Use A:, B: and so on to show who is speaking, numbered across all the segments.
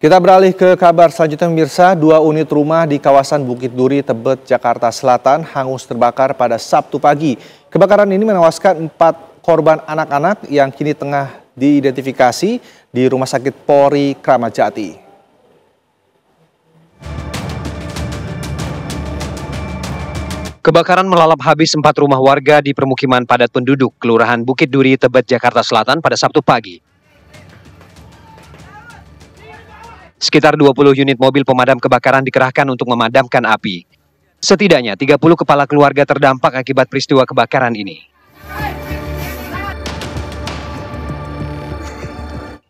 A: Kita beralih ke kabar selanjutnya pemirsa, 2 unit rumah di kawasan Bukit Duri, Tebet, Jakarta Selatan hangus terbakar pada Sabtu pagi. Kebakaran ini menewaskan 4 korban anak-anak yang kini tengah diidentifikasi di Rumah Sakit Polri Kramat Jati.
B: Kebakaran melalap habis 4 rumah warga di permukiman padat penduduk, Kelurahan Bukit Duri, Tebet, Jakarta Selatan pada Sabtu pagi. Sekitar 20 unit mobil pemadam kebakaran dikerahkan untuk memadamkan api. Setidaknya 30 kepala keluarga terdampak akibat peristiwa kebakaran ini.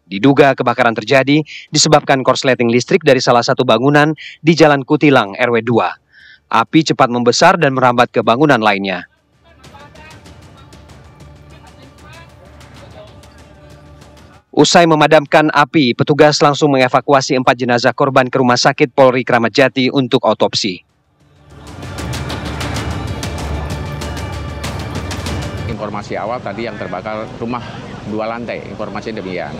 B: Diduga kebakaran terjadi disebabkan korsleting listrik dari salah satu bangunan di Jalan Kutilang RW 2. Api cepat membesar dan merambat ke bangunan lainnya. Usai memadamkan api, petugas langsung mengevakuasi 4 jenazah korban ke Rumah Sakit Polri Kramat Jati untuk otopsi.
C: Informasi awal tadi yang terbakar rumah 2 lantai, informasi demikian.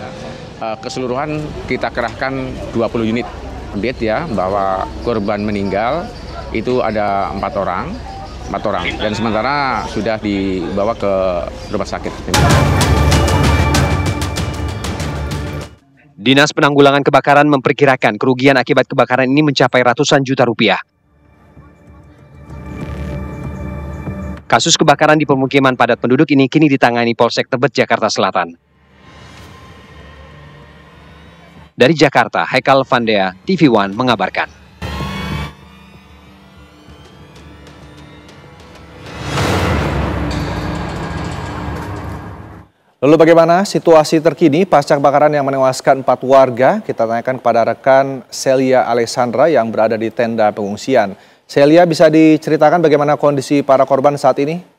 C: Keseluruhan kita kerahkan 20 unit update ya, bahwa korban meninggal itu ada 4 orang, dan sementara sudah dibawa ke rumah sakit.
B: Dinas Penanggulangan Kebakaran memperkirakan kerugian akibat kebakaran ini mencapai ratusan juta rupiah. Kasus kebakaran di pemukiman padat penduduk ini kini ditangani Polsek Tebet, Jakarta Selatan. Dari Jakarta, Haikal Vandea, TV One mengabarkan.
A: Lalu bagaimana situasi terkini pasca kebakaran yang menewaskan 4 warga? Kita tanyakan kepada rekan Celia Alessandra yang berada di tenda pengungsian. Celia, bisa diceritakan bagaimana kondisi para korban saat ini?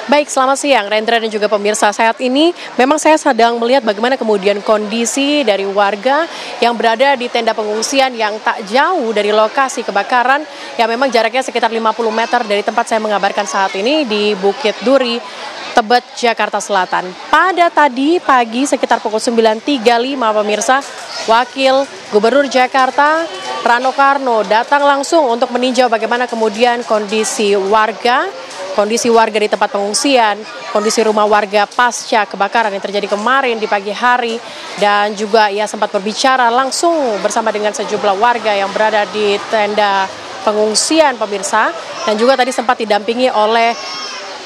D: Baik, selamat siang Rendra dan juga pemirsa. Saat ini memang saya sedang melihat bagaimana kemudian kondisi dari warga yang berada di tenda pengungsian yang tak jauh dari lokasi kebakaran, yang memang jaraknya sekitar 50 meter dari tempat saya mengabarkan saat ini di Bukit Duri, Tebet, Jakarta Selatan. Pada tadi pagi sekitar pukul 9.35 pemirsa, Wakil Gubernur Jakarta Rano Karno datang langsung untuk meninjau bagaimana kemudian kondisi warga di tempat pengungsian, kondisi rumah warga pasca kebakaran yang terjadi kemarin di pagi hari, dan juga ia sempat berbicara langsung bersama dengan sejumlah warga yang berada di tenda pengungsian pemirsa, dan juga tadi sempat didampingi oleh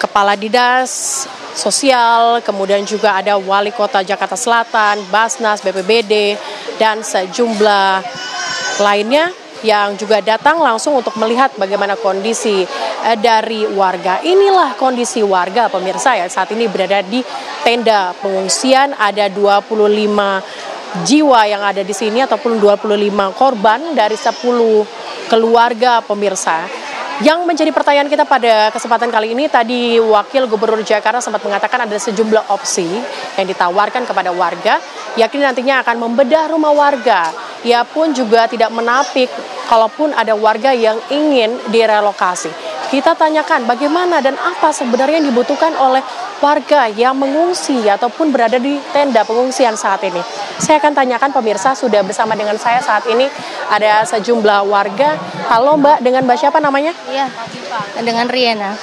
D: Kepala Dinas Sosial, kemudian juga ada Wali Kota Jakarta Selatan, Basnas, BPBD, dan sejumlah lainnya yang juga datang langsung untuk melihat bagaimana kondisi dari warga. Inilah kondisi warga pemirsa ya, saat ini berada di tenda pengungsian. Ada 25 jiwa yang ada di sini ataupun 25 korban dari 10 keluarga pemirsa. Yang menjadi pertanyaan kita pada kesempatan kali ini, tadi Wakil Gubernur Jakarta sempat mengatakan ada sejumlah opsi yang ditawarkan kepada warga, yakni nantinya akan membedah rumah warga. Ia pun juga tidak menapik kalaupun ada warga yang ingin direlokasi. Kita tanyakan bagaimana dan apa sebenarnya yang dibutuhkan oleh warga yang mengungsi ataupun berada di tenda pengungsian saat ini. Saya akan tanyakan pemirsa, sudah bersama dengan saya saat ini ada sejumlah warga. Halo Mbak, dengan Mbak siapa namanya?
E: Iya, dengan Riena.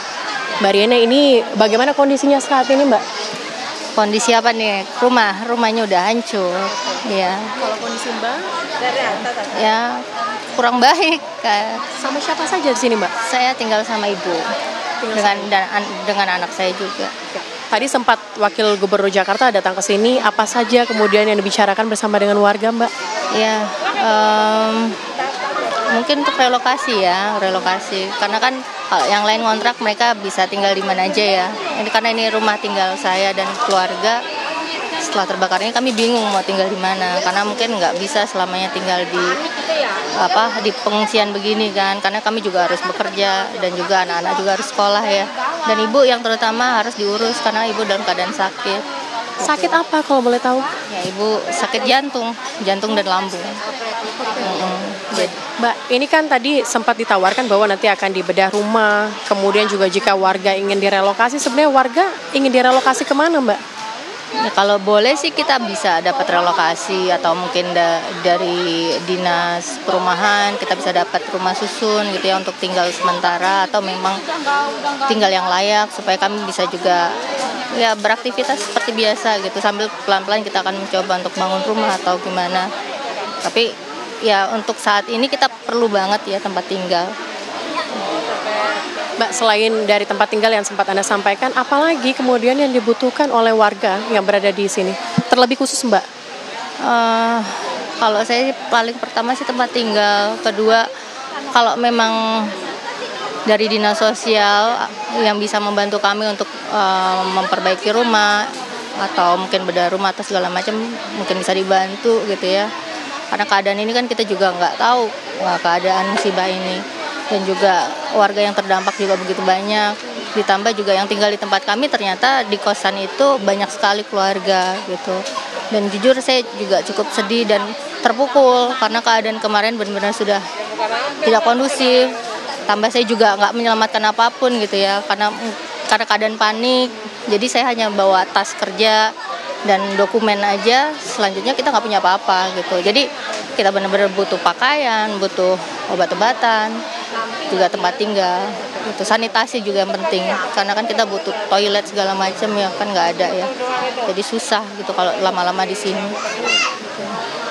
D: Mbak Riena, ini bagaimana kondisinya saat ini Mbak?
E: Kondisi apa nih? Rumahnya udah hancur. Iya.
D: Kalau kondisi Mbak?
E: Ya, kurang baik.
D: Sama siapa saja di sini Mbak?
E: Saya tinggal sama ibu. Dengan anak saya juga.
D: Tadi sempat Wakil Gubernur Jakarta datang ke sini, apa saja kemudian yang dibicarakan bersama dengan warga Mbak?
E: Ya, mungkin untuk relokasi. Karena kan kalau yang lain ngontrak mereka bisa tinggal di mana aja ya. Karena ini rumah tinggal saya dan keluarga. Setelah terbakar ini kami bingung mau tinggal di mana, karena mungkin nggak bisa selamanya tinggal di pengungsian begini kan, karena kami juga harus bekerja dan juga anak-anak juga harus sekolah ya, dan ibu yang terutama harus diurus karena ibu dalam keadaan sakit.
D: Sakit apa kalau boleh tahu?
E: Ya, ibu sakit jantung dan lambung.
D: Mbak, ini kan tadi sempat ditawarkan bahwa nanti akan dibedah rumah, kemudian juga jika warga ingin direlokasi, sebenarnya warga ingin direlokasi kemana Mbak?
E: Ya, kalau boleh sih kita bisa dapat relokasi atau mungkin dari dinas perumahan kita bisa dapat rumah susun gitu ya untuk tinggal sementara atau memang tinggal yang layak supaya kami bisa juga ya beraktivitas seperti biasa gitu sambil pelan-pelan kita akan mencoba untuk bangun rumah atau gimana. Tapi ya untuk saat ini kita perlu banget ya tempat tinggal.
D: Mbak, selain dari tempat tinggal yang sempat Anda sampaikan, apalagi kemudian yang dibutuhkan oleh warga yang berada di sini? Terlebih khusus, Mbak.
E: Kalau saya paling pertama sih tempat tinggal, kedua kalau memang dari dinas sosial yang bisa membantu kami untuk memperbaiki rumah atau mungkin bedah rumah atau segala macam mungkin bisa dibantu gitu ya. Karena keadaan ini kan kita juga nggak tahu keadaan musibah ini. Dan juga warga yang terdampak juga begitu banyak. Ditambah juga yang tinggal di tempat kami ternyata di kosan itu banyak sekali keluarga gitu. Dan jujur saya juga cukup sedih dan terpukul karena keadaan kemarin benar-benar sudah tidak kondusif. Tambah saya juga nggak menyelamatkan apapun gitu ya karena keadaan panik. Jadi saya hanya bawa tas kerja dan dokumen aja, selanjutnya kita nggak punya apa-apa gitu. Jadi kita benar-benar butuh pakaian, butuh obat-obatan, juga tempat tinggal, gitu. Sanitasi juga yang penting, karena kan kita butuh toilet segala macam ya kan nggak ada ya. Jadi susah gitu kalau lama-lama di sini.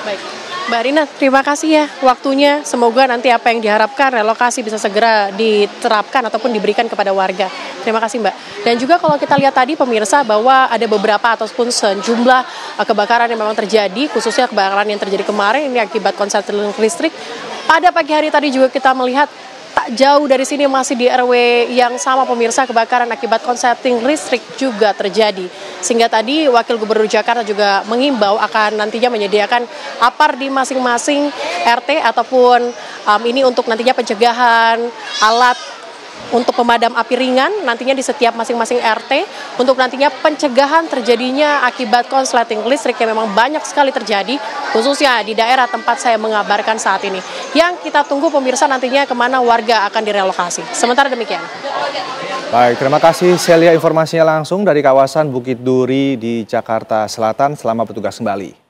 D: Baik. Mbak Rina, terima kasih ya waktunya. Semoga nanti apa yang diharapkan relokasi bisa segera diterapkan ataupun diberikan kepada warga. Terima kasih Mbak. Dan juga kalau kita lihat tadi pemirsa bahwa ada beberapa ataupun sejumlah kebakaran yang memang terjadi, khususnya kebakaran yang terjadi kemarin ini akibat konsleting listrik. Pada pagi hari tadi juga kita melihat tak jauh dari sini masih di RW yang sama pemirsa kebakaran akibat konsleting listrik juga terjadi. Sehingga tadi Wakil Gubernur Jakarta juga mengimbau akan nantinya menyediakan APAR di masing-masing RT ataupun ini untuk nantinya pencegahan alat untuk pemadam api ringan nantinya di setiap masing-masing RT untuk nantinya pencegahan terjadinya akibat konsleting listrik yang memang banyak sekali terjadi khususnya di daerah tempat saya mengabarkan saat ini. Yang kita tunggu pemirsa nantinya kemana warga akan direlokasi. Sementara demikian.
A: Baik, terima kasih Celia informasinya langsung dari kawasan Bukit Duri di Jakarta Selatan. Selamat bertugas kembali.